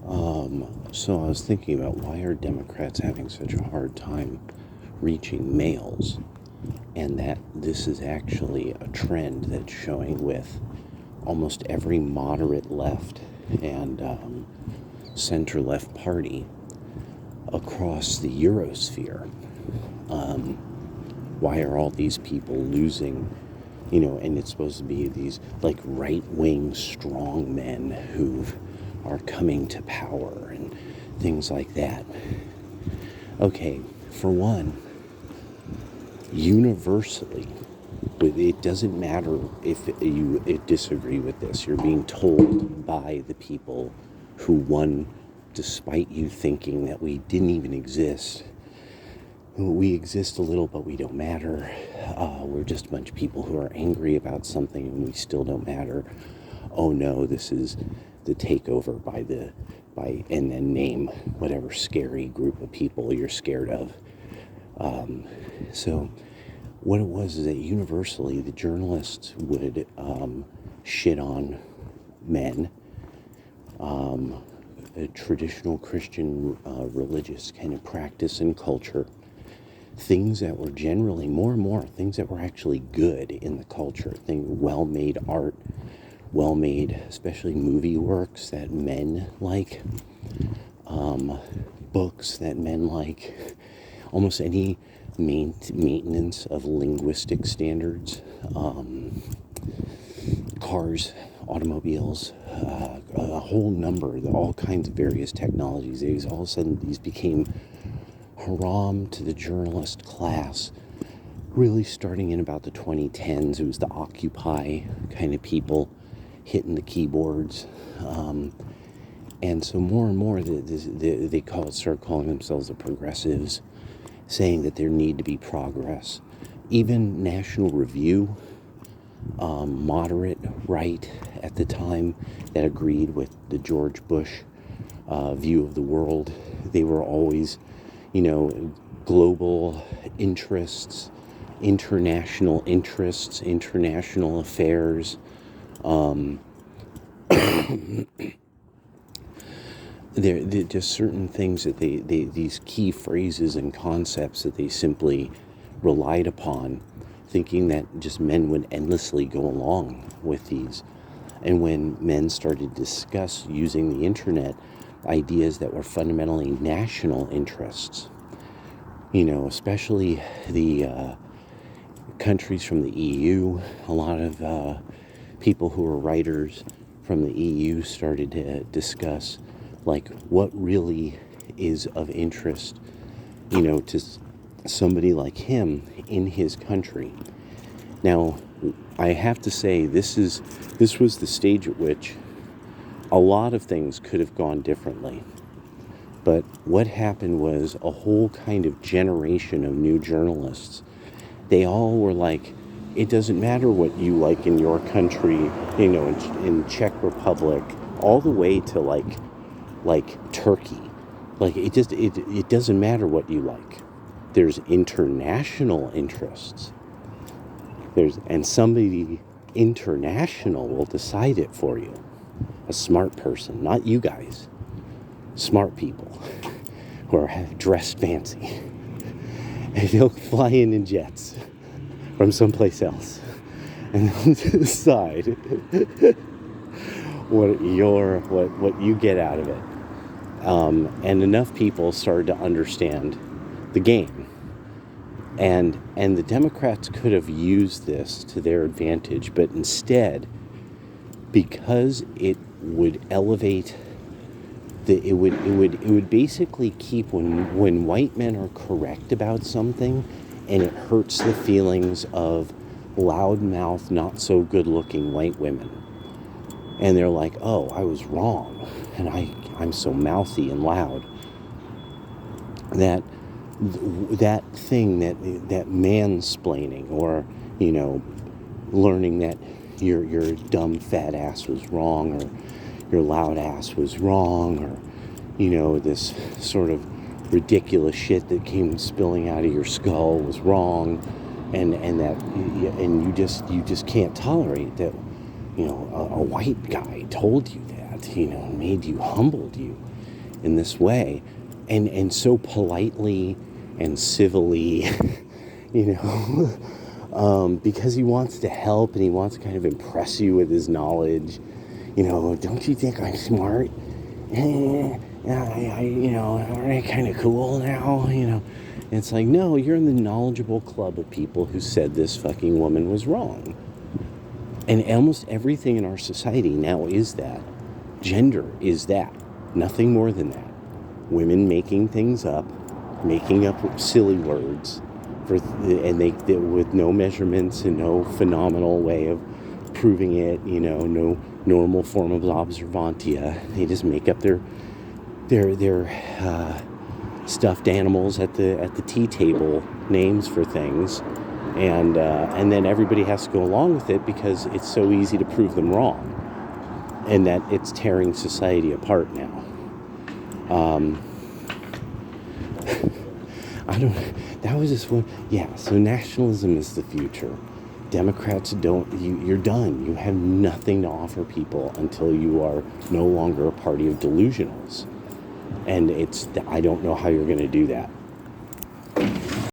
So I was thinking about why are Democrats having such a hard time reaching males, and that this is actually a trend that's showing with almost every moderate left and center-left party across the Eurosphere. Why are all these people losing, and it's supposed to be these like right-wing strong men who are coming to power and things like that. Okay, for one, universally, it doesn't matter if you disagree with this, you're being told by the people who won despite you thinking that we didn't even exist. We exist a little, but we don't matter. We're just a bunch of people who are angry about something and we still don't matter. Oh no, this is the takeover and then name whatever scary group of people you're scared of. So what it was is that universally the journalists would shit on men, a traditional Christian religious kind of practice and culture, things that were generally more and more things that were actually good in the culture, well-made art, well-made, especially movie works that men like, books that men like, almost any maintenance of linguistic standards, cars, automobiles, a whole number, all kinds of various technologies. All of a sudden, these became haram to the journalist class, really starting in about the 2010s. It was the Occupy kind of people hitting the keyboards. And so more and more, they start calling themselves the progressives, saying that there need to be progress. Even National Review, moderate right at the time, that agreed with the George Bush view of the world. They were always, global interests, international affairs. There just certain things that these key phrases and concepts that they simply relied upon, thinking that just men would endlessly go along with these. And when men started to discuss using the internet ideas that were fundamentally national interests, especially the countries from the EU, a lot of people who were writers from the EU started to discuss like what really is of interest, to somebody like him in his country. Now, I have to say this was the stage at which a lot of things could have gone differently. But what happened was a whole kind of generation of new journalists. They all were like, it doesn't matter what you like in your country, in Czech Republic, all the way to like Turkey. Like it doesn't matter what you like. There's international interests. And somebody international will decide it for you. A smart person, not you guys. Smart people who are dressed fancy. And they'll fly in jets from someplace else. And they'll decide what you get out of it. And enough people started to understand the game. And the Democrats could have used this to their advantage, but instead, because it would elevate it would basically keep when white men are correct about something and it hurts the feelings of loudmouth, not so good looking white women. And they're like, oh, I was wrong. And I'm so mouthy and loud. That thing, that mansplaining, or, learning that your dumb fat ass was wrong, or your loud ass was wrong, or, this sort of ridiculous shit that came spilling out of your skull was wrong, and you just can't tolerate that, a white guy told you that, humbled you. in this way, and so politely and civilly, you know, because he wants to help and he wants to kind of impress you with his knowledge. You know, don't you think I'm smart? You know, aren't I kind of cool now? You know, and it's like, no, you're in the knowledgeable club of people who said this fucking woman was wrong. And almost everything in our society now is that. Gender is that. Nothing more than that. Women making things up, making up silly words, and they with no measurements and no phenomenal way of proving it. You know, no normal form of observantia. They just make up their stuffed animals at the tea table names for things, and then everybody has to go along with it because it's so easy to prove them wrong, and that it's tearing society apart now. I don't. That was just one. Yeah. So nationalism is the future. Democrats don't. You're done. You have nothing to offer people until you are no longer a party of delusionals. And I don't know how you're going to do that.